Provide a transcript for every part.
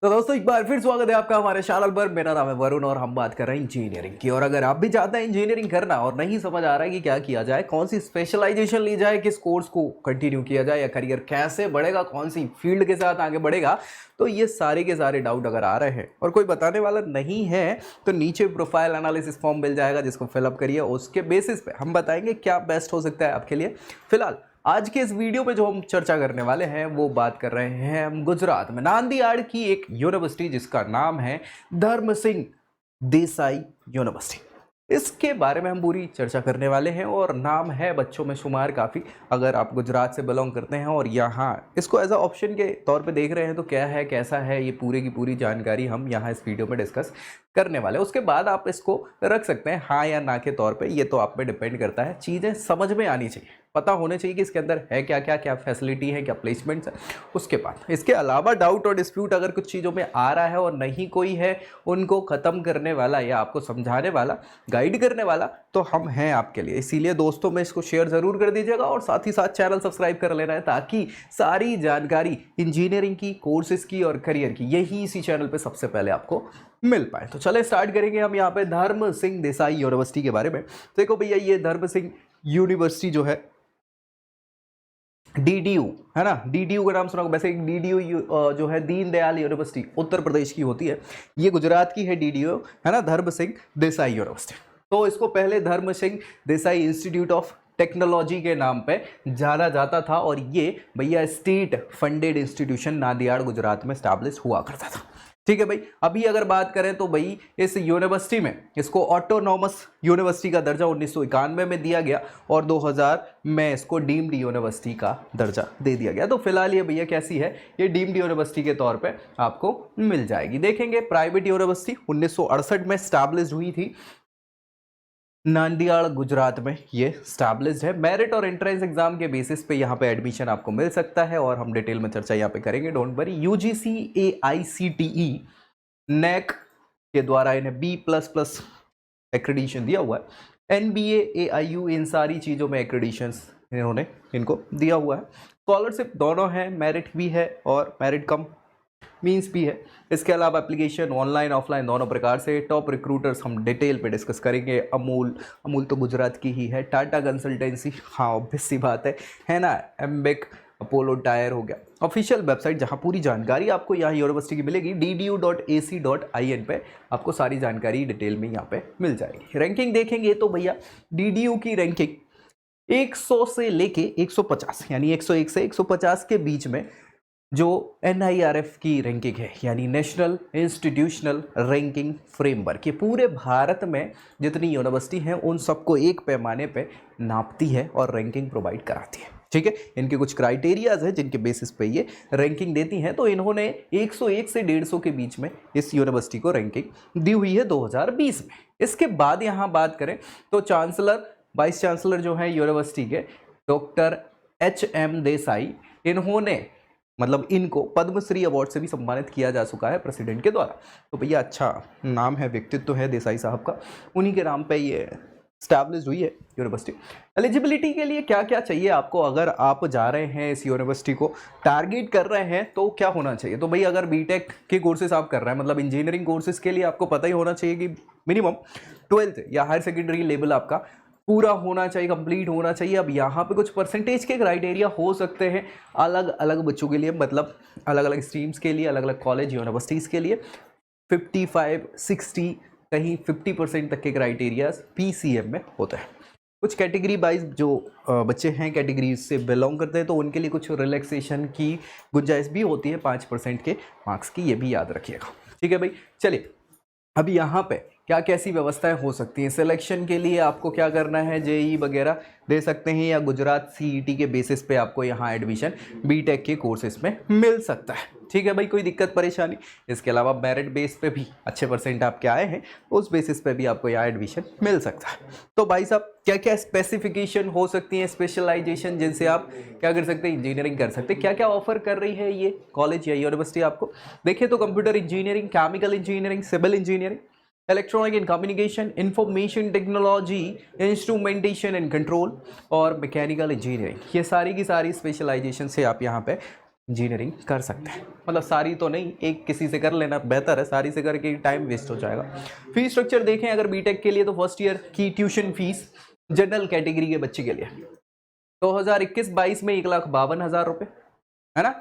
तो दोस्तों एक बार फिर स्वागत है आपका हमारे चैनल पर। मेरा नाम है वरुण और हम बात कर रहे हैं इंजीनियरिंग की। और अगर आप भी चाहते हैं इंजीनियरिंग करना और नहीं समझ आ रहा है कि क्या किया जाए, कौन सी स्पेशलाइजेशन ली जाए, किस कोर्स को कंटिन्यू किया जाए या करियर कैसे बढ़ेगा, कौन सी फील्ड के साथ आगे बढ़ेगा, तो ये सारे के सारे डाउट अगर आ रहे हैं और कोई बताने वाला नहीं है तो नीचे प्रोफाइल एनालिसिस फॉर्म मिल जाएगा जिसको फिलअप करिए। उसके बेसिस पे हम बताएंगे क्या बेस्ट हो सकता है आपके लिए। फिलहाल आज के इस वीडियो पे जो हम चर्चा करने वाले हैं वो बात कर रहे हैं हम गुजरात में नांदियाड़ की एक यूनिवर्सिटी जिसका नाम है धर्म सिंह देसाई यूनिवर्सिटी। इसके बारे में हम पूरी चर्चा करने वाले हैं और नाम है बच्चों में शुमार काफ़ी। अगर आप गुजरात से बिलोंग करते हैं और यहाँ इसको एज अ ऑप्शन के तौर पे देख रहे हैं तो क्या है कैसा है, ये पूरी की पूरी जानकारी हम यहाँ इस वीडियो में डिस्कस करने वाले हैं। उसके बाद आप इसको रख सकते हैं हाँ या ना के तौर पे, ये तो आप पे डिपेंड करता है। चीज़ें समझ में आनी चाहिए, पता होने चाहिए कि इसके अंदर है क्या क्या क्या फैसिलिटी है, क्या प्लेसमेंट्स है। उसके बाद इसके अलावा डाउट और डिस्प्यूट अगर कुछ चीज़ों में आ रहा है और नहीं कोई है उनको ख़त्म करने वाला या आपको समझाने वाला, गाइड करने वाला, तो हम हैं आपके लिए। इसीलिए दोस्तों में इसको शेयर ज़रूर कर दीजिएगा और साथ ही साथ चैनल सब्सक्राइब कर लेना है ताकि सारी जानकारी इंजीनियरिंग की, कोर्सेज की और करियर की यही इसी चैनल पे सबसे पहले आपको मिल पाए। तो चले स्टार्ट करेंगे हम यहाँ पे धर्म सिंह देसाई यूनिवर्सिटी के बारे में। देखो भैया, ये धर्म सिंह यूनिवर्सिटी जो है डीडीयू है ना, डीडीयू का नाम सुना होगा। वैसे एक डीडीयू जो है दीनदयाल यूनिवर्सिटी उत्तर प्रदेश की होती है, ये गुजरात की है डीडीयू है ना, धर्म सिंह देसाई यूनिवर्सिटी। तो इसको पहले धर्म Singh Desai institute of technology के नाम पे जाना जाता था और ये भैया स्टेट फंडेड इंस्टीट्यूशन नांदियाड़ गुजरात में स्टैब्लिश हुआ करता था। ठीक है भाई। अभी अगर बात करें तो भाई इस यूनिवर्सिटी में इसको ऑटोनॉमस यूनिवर्सिटी का दर्जा 1991 में दिया गया और 2000 में इसको डीम्ड यूनिवर्सिटी का दर्जा दे दिया गया। तो फिलहाल ये भैया कैसी है, ये डीम्ड यूनिवर्सिटी के तौर पे आपको मिल जाएगी। देखेंगे प्राइवेट यूनिवर्सिटी 1968 में स्टैब्लिश हुई थी, नांदियाड़ गुजरात में ये स्टैब्लिश्ड है। मेरिट और एंट्रेंस एग्जाम के बेसिस पे यहाँ पे एडमिशन आपको मिल सकता है और हम डिटेल में चर्चा यहाँ पे करेंगे, डोंट वरी। यूजीसी AICTE नेक के द्वारा इन्हें B++ एक्रेडिशन दिया हुआ है। NBA AIU इन सारी चीज़ों में एक्रेडिशंस इन्होंने इनको दिया हुआ है। स्कॉलरशिप दोनों है, मेरिट भी है और मेरिट कम मीन्स भी है। इसके अलावा एप्लीकेशन ऑनलाइन ऑफलाइन दोनों प्रकार से। टॉप रिक्रूटर्स हम डिटेल पे डिस्कस करेंगे। अमूल तो गुजरात की ही है। टाटा कंसल्टेंसी, हाँ ऑब्वियस सी बात है ना। एम्बेक, अपोलो टायर हो गया। ऑफिशियल वेबसाइट जहाँ पूरी जानकारी आपको यहाँ यूनिवर्सिटी की मिलेगी ddu.ac.in पे आपको सारी जानकारी डिटेल में यहाँ पे मिल जाएगी। रैंकिंग देखेंगे तो भैया डीडीयू की रैंकिंग 100 से लेके 150 यानी 101 से 150 के बीच में जो NIRF की रैंकिंग है यानी नेशनल इंस्टीट्यूशनल रैंकिंग फ्रेमवर्क, ये पूरे भारत में जितनी यूनिवर्सिटी हैं उन सबको एक पैमाने पे नापती है और रैंकिंग प्रोवाइड कराती है। ठीक है, इनके कुछ क्राइटेरियाज हैं जिनके बेसिस पे ये रैंकिंग देती हैं। तो इन्होंने 101 से 150 के बीच में इस यूनिवर्सिटी को रैंकिंग दी हुई है 2020 में। इसके बाद यहाँ बात करें तो चांसलर, वाइस चांसलर जो है यूनिवर्सिटी के डॉक्टर HM देसाई, इन्होंने मतलब इनको पद्मश्री अवार्ड से भी सम्मानित किया जा चुका है प्रेसिडेंट के द्वारा। तो भैया अच्छा नाम है, व्यक्तित्व है देसाई साहब का, उन्हीं के नाम पे ये स्टैब्लिश हुई है यूनिवर्सिटी। एलिजिबिलिटी के लिए क्या क्या चाहिए आपको, अगर आप जा रहे हैं इस यूनिवर्सिटी को टारगेट कर रहे हैं तो क्या होना चाहिए। तो भाई अगर बीटेक के कोर्सेज आप कर रहे हैं, मतलब इंजीनियरिंग कोर्सेज के लिए आपको पता ही होना चाहिए कि मिनिमम 12th या हायर सेकेंडरी लेवल आपका पूरा होना चाहिए, कंप्लीट होना चाहिए। अब यहाँ पे कुछ परसेंटेज के क्राइटेरिया हो सकते हैं अलग अलग बच्चों के लिए, मतलब अलग अलग स्ट्रीम्स के लिए, अलग अलग कॉलेज यूनिवर्सिटीज़ के लिए 55, 60, कहीं 50% तक के क्राइटेरियाज PCM में होते हैं। कुछ कैटेगरी वाइज जो बच्चे हैं कैटेगरीज से बिलोंग करते हैं तो उनके लिए कुछ रिलैक्सेशन की गुंजाइश भी होती है 5% के मार्क्स की, ये भी याद रखिएगा। ठीक है भाई, चलिए अभी यहाँ पे क्या कैसी व्यवस्थाएं हो सकती हैं। सिलेक्शन के लिए आपको क्या करना है, JEE वगैरह दे सकते हैं या गुजरात CET के बेसिस पे आपको यहाँ एडमिशन बीटेक के कोर्सेज में मिल सकता है। ठीक है भाई, कोई दिक्कत परेशानी। इसके अलावा मेरिट बेस पे भी अच्छे परसेंट आपके आए हैं, उस बेसिस पे भी आपको यहाँ एडमिशन मिल सकता है। तो भाई साहब क्या क्या स्पेसिफिकेशन हो सकती हैं, स्पेशलाइजेशन जिनसे आप क्या कर सकते हैं, इंजीनियरिंग कर सकते हैं। क्या क्या ऑफर कर रही है ये कॉलेज या यूनिवर्सिटी आपको, देखिए तो computer engineering, chemical engineering, civil engineering, electronic and communication, information technology, instrumentation and control और मैकेनिकल इंजीनियरिंग, ये सारी की सारी स्पेशलाइजेशन से आप यहाँ पे इंजीनियरिंग कर सकते हैं, मतलब सारी तो नहीं, एक किसी से कर लेना बेहतर है, सारी से करके टाइम वेस्ट हो जाएगा। फीस स्ट्रक्चर देखें अगर बीटेक के लिए तो फर्स्ट ईयर की ट्यूशन फीस जनरल कैटेगरी के बच्चे के लिए 2021-22 में 1,52,000 रुपये है ना।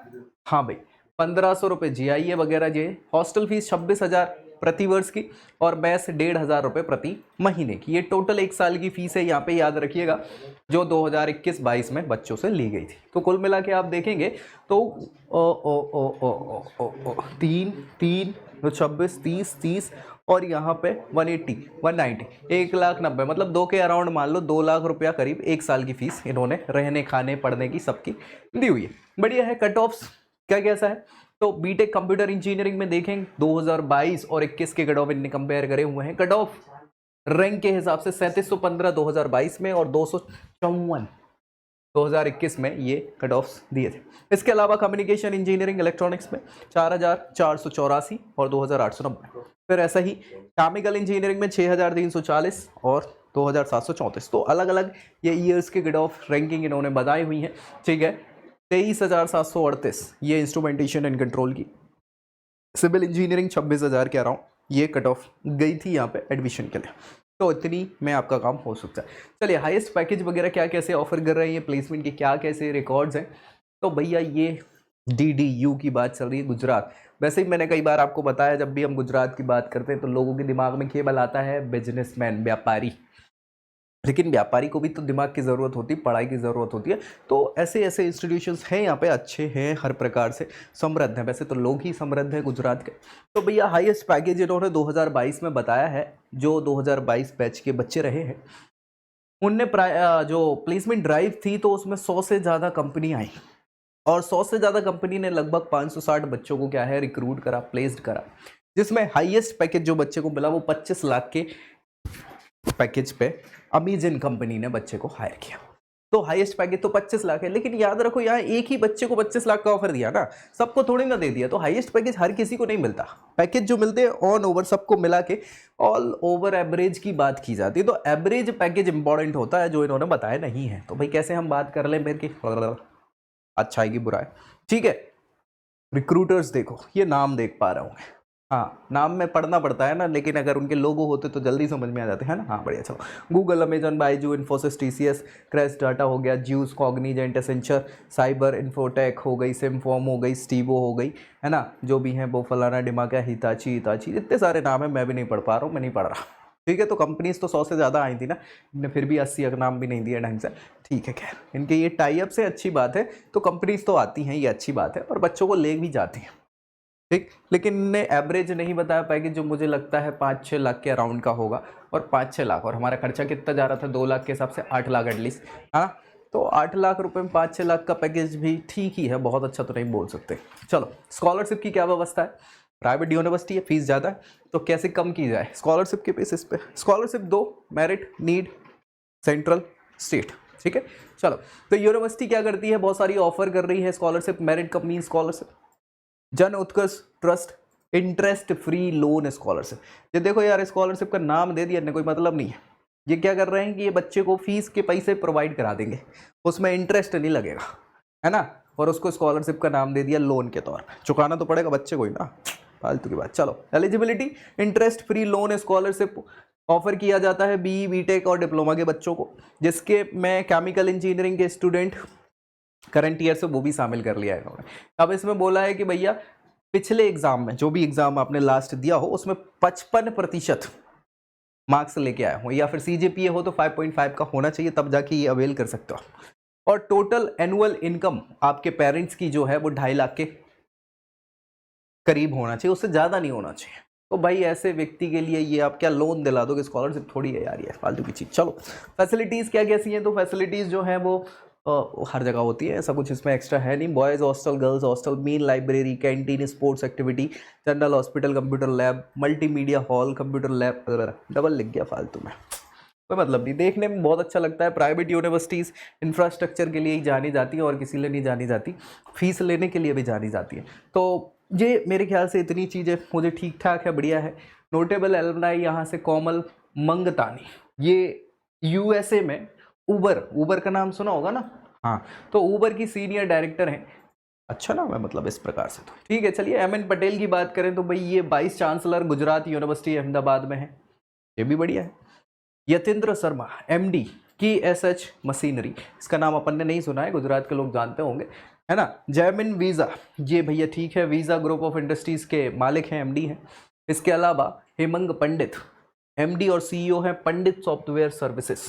हाँ भाई, 1,500 रुपये GIA वगैरह जे, हॉस्टल फीस 26,000 प्रति वर्ष की और बैस 1,500 रुपये प्रति महीने की। ये टोटल एक साल की फीस है, यहाँ पे याद रखिएगा, जो 2021-22 में बच्चों से ली गई थी। तो कुल मिला के आप देखेंगे तो ओ ओ ओ ओ ओ ओ ओ 3 तो 26 30 और यहाँ पे 180 190 1,90,000, मतलब 2 के अराउंड मान लो, 2 लाख रुपया करीब एक साल की फीस इन्होंने रहने खाने पढ़ने की सबकी दी हुई है। बढ़िया है। कट ऑफ्स क्या कैसा है, तो बीटेक कंप्यूटर इंजीनियरिंग में देखें 2022 और 21 के कट ऑफ इनने कंपेयर करे हुए हैं। कट ऑफ रैंक के हिसाब से 3715 2022 में और 254 2021 में ये कट ऑफ्स दिए थे। इसके अलावा कम्युनिकेशन इंजीनियरिंग इलेक्ट्रॉनिक्स में 4,484 और 2,890। फिर ऐसा ही केमिकल इंजीनियरिंग में 6,340 और 2,734। तो अलग अलग ये ईयर्स के कट ऑफ रैंकिंग इन्होंने बताई हुई है, ठीक है। 23,738 ये इंस्ट्रूमेंटेशन एंड कंट्रोल की। सिविल इंजीनियरिंग 26,000 के अराउंड ये कट ऑफ गई थी यहाँ पे एडमिशन के लिए। तो इतनी में आपका काम हो सकता है। चलिए, हाईएस्ट पैकेज वगैरह क्या कैसे ऑफर कर रहे हैं, प्लेसमेंट के क्या कैसे रिकॉर्ड्स हैं, तो भैया ये DDU की बात चल रही है गुजरात। वैसे ही मैंने कई बार आपको बताया, जब भी हम गुजरात की बात करते हैं तो लोगों के दिमाग में केवल आता है बिजनेसमैन, व्यापारी, लेकिन व्यापारी को भी तो दिमाग की ज़रूरत होती है, पढ़ाई की ज़रूरत होती है। तो ऐसे ऐसे इंस्टीट्यूशंस हैं यहाँ पे, अच्छे हैं, हर प्रकार से समृद्ध हैं। वैसे तो लोग ही समृद्ध हैं गुजरात के। तो भैया हाईएस्ट पैकेज इन्होंने 2022 में बताया है, जो 2022 बैच के बच्चे रहे हैं उनने जो प्लेसमेंट ड्राइव थी तो उसमें 100 से ज़्यादा कंपनी आई और 100 से ज़्यादा कंपनी ने लगभग 560 बच्चों को क्या है रिक्रूट करा, प्लेस्ड करा, जिसमें हाईएस्ट पैकेज जो बच्चे को मिला वो 25 लाख के पैकेज पे अमेजन कंपनी ने बच्चे को हायर किया। तो हाईएस्ट पैकेज तो 25 लाख है, लेकिन याद रखो यहाँ एक ही बच्चे को 25 लाख का ऑफर दिया ना, सबको थोड़ी ना दे दिया। तो हाईएस्ट पैकेज हर किसी को नहीं मिलता। पैकेज जो मिलते हैं ऑन ओवर सबको मिला के ऑल ओवर एवरेज की बात की जाती है। तो एवरेज पैकेज इंपॉर्टेंट होता है, जो इन्होंने बताया नहीं है। तो भाई कैसे हम बात कर लें मेरे की, अच्छा है कि बुरा है, ठीक है। रिक्रूटर्स देखो, ये नाम देख पा रहा हूँ, हाँ नाम में पढ़ना पड़ता है ना, लेकिन अगर उनके लोगो होते तो जल्दी समझ में आ जाते हैं ना। हाँ बढ़िया, चलो। Google, Amazon, Byju, Infosys, TCS, crest data हो गया, juice, Cognizant, Accenture, cyber, infotech हो गई, सिमफॉर्म हो गई, स्टीवो हो गई, है ना, जो भी हैं वो फलाना डिमाका, हिताची, इतने सारे नाम है, मैं भी नहीं पढ़ पा रहा हूँ, मैं नहीं पढ़ रहा, ठीक है। तो कंपनीज तो 100 से ज़्यादा आई थी ना, इनने फिर भी 80 का नाम भी नहीं दिया ढंग से, ठीक है। खैर, इनके ये टाई अप से अच्छी बात है, तो कंपनीज तो आती हैं, ये अच्छी बात है, और बच्चों को ले भी जाती हैं, ठीक। लेकिन इनने एवरेज नहीं बताया पैकेज, जो मुझे लगता है 5-6 लाख के अराउंड का होगा, और 5-6 लाख, और हमारा खर्चा कितना जा रहा था 2 लाख के हिसाब से 8 लाख एटलीस्ट, हाँ। तो 8 लाख रुपए में 5-6 लाख का पैकेज भी ठीक ही है, बहुत अच्छा तो नहीं बोल सकते। चलो, स्कॉलरशिप की क्या व्यवस्था है, प्राइवेट यूनिवर्सिटी है, फीस ज़्यादा है, तो कैसे कम की जाए स्कॉलरशिप के बेसिस पे। Scholarship 2, merit, need, central, state, ठीक है। चलो, तो यूनिवर्सिटी क्या करती है, बहुत सारी ऑफर कर रही है scholarship. Merit cum mean scholarship, Jan Utkarsh trust interest free loan scholarship. ये देखो यार, स्कॉलरशिप का नाम दे दिया, कोई मतलब नहीं है। ये क्या कर रहे हैं कि ये बच्चे को फीस के पैसे प्रोवाइड करा देंगे, उसमें इंटरेस्ट नहीं लगेगा, है ना, और उसको स्कॉलरशिप का नाम दे दिया लोन के तौर पे। चुकाना तो पड़ेगा बच्चे को ही ना, फालतू की बात। चलो, eligibility, interest free loan scholarship offer किया जाता है BE, BTech और डिप्लोमा के बच्चों को, जिसके में केमिकल इंजीनियरिंग के स्टूडेंट करंट ईयर से वो भी शामिल कर लिया है इन्होंने। अब इसमें बोला है कि भैया पिछले एग्जाम में, जो भी एग्जाम आपने लास्ट दिया हो, उसमें 55% मार्क्स लेके आए हो, या फिर CGPA हो तो 5.5 का होना चाहिए, तब जाके ये अवेल कर सकते हो। और टोटल एनुअल इनकम आपके पेरेंट्स की जो है वो 2.5 लाख के करीब होना चाहिए, उससे ज़्यादा नहीं होना चाहिए। तो भाई ऐसे व्यक्ति के लिए ये आप क्या लोन दिला दोगे, स्कॉलरशिप थोड़ी है यार, ये फालतू की चीज़। चलो, फैसिलिटीज़ क्या कैसी हैं, तो फैसिलिटीज़ जो हैं वो हर जगह होती है, ऐसा कुछ इसमें एक्स्ट्रा है नहीं। Boys hostel, girls hostel, main library, canteen, sports activity, general hospital, computer lab, multimedia hall, computer lab, double लिख गया फालतू में, कोई मतलब नहीं। देखने में बहुत अच्छा लगता है। प्राइवेट यूनिवर्सिटीज़ इंफ्रास्ट्रक्चर के लिए ही जानी जाती है और किसी लिए नहीं जानी जाती, फीस लेने के लिए भी जानी जाती है। तो ये मेरे ख्याल से इतनी चीज़ें मुझे ठीक ठाक है, बढ़िया है। नोटेबल एलुमनाई यहाँ से कोमल मंगतानी, ये USA में ऊबर का नाम सुना होगा ना, हाँ, तो ऊबर की सीनियर डायरेक्टर हैं। अच्छा नाम है मतलब इस प्रकार से। तो ठीक है, चलिए MN पटेल की बात करें तो भाई ये vice chancellor Gujarat university Ahmedabad में है, ये भी बढ़िया है। Yatendra Sharma MD KSH machinery, इसका नाम अपन ने नहीं सुना है, गुजरात के लोग जानते होंगे, है ना। जैमिन वीज़ा, ये भैया ठीक है, वीज़ा ग्रुप ऑफ इंडस्ट्रीज के मालिक हैं, MD हैं। इसके अलावा हेमंग पंडित MD और CEO हैं पंडित सॉफ्टवेयर सर्विसेज,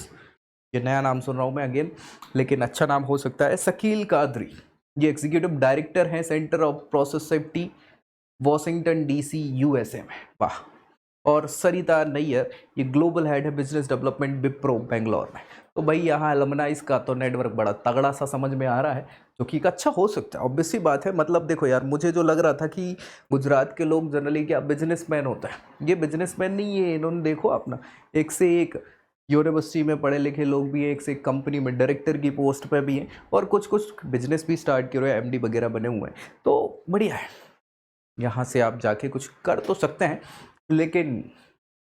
ये नया नाम सुन रहा हूँ मैं अगेन, लेकिन अच्छा नाम हो सकता है। शकील कादरी, ये एग्जीक्यूटिव डायरेक्टर हैं centre of process safety Washington DC USA में, वाह। और सरिता नैयर, ये ग्लोबल हेड है बिजनेस डेवलपमेंट विप्रो बेंगलोर में। तो भाई यहाँ एलुमनाइज का तो नेटवर्क बड़ा तगड़ा सा समझ में आ रहा है, जो कि एक अच्छा हो सकता है, ऑब्वियस सी बात है। मतलब देखो यार, मुझे जो लग रहा था कि गुजरात के लोग जनरली क्या बिजनेसमैन होता है, ये बिजनेसमैन नहीं है। इन्होंने देखो अपना एक से एक यूनिवर्सिटी में पढ़े लिखे लोग भी हैं, एक से एक कंपनी में डायरेक्टर की पोस्ट पे भी हैं, और कुछ कुछ बिजनेस भी स्टार्ट किए हुए हैं, MD वगैरह बने हुए हैं। तो बढ़िया है, यहाँ से आप जाके कुछ कर तो सकते हैं, लेकिन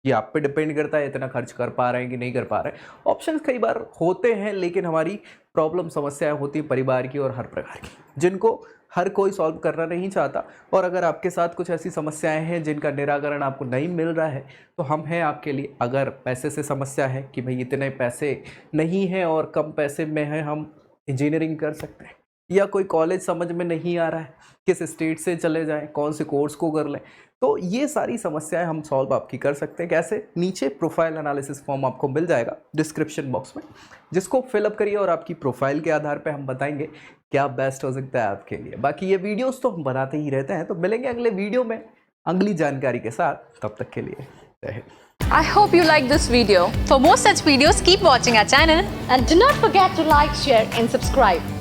ये आप पे डिपेंड करता है इतना खर्च कर पा रहे हैं कि नहीं कर पा रहे हैं। ऑप्शंस कई बार होते हैं, लेकिन हमारी प्रॉब्लम समस्याएं होती हैं परिवार की और हर प्रकार की, जिनको हर कोई सॉल्व करना नहीं चाहता। और अगर आपके साथ कुछ ऐसी समस्याएं हैं जिनका निराकरण आपको नहीं मिल रहा है, तो हम हैं आपके लिए। अगर पैसे से समस्या है कि भाई इतने पैसे नहीं हैं और कम पैसे में है, हम इंजीनियरिंग कर सकते हैं, या कोई कॉलेज समझ में नहीं आ रहा है, किस स्टेट से चले जाएं, कौन से कोर्स को कर लें, तो ये सारी समस्याएं हम सॉल्व आपकी कर सकते हैं। कैसे? नीचे प्रोफाइल एनालिसिस फॉर्म आपको मिल जाएगा डिस्क्रिप्शन बॉक्स में, जिसको फिलअप करिए और आपकी प्रोफाइल के आधार पे हम बताएंगे क्या बेस्ट हो सकता है आपके लिए। बाकी ये वीडियोस तो हम बनाते ही रहते हैं, तो मिलेंगे अगले वीडियो में अगली जानकारी के साथ। तब तक के लिए जय Hind. I hope you like this video. For more such videos, keep watching our channel and do not forget to like, share and subscribe.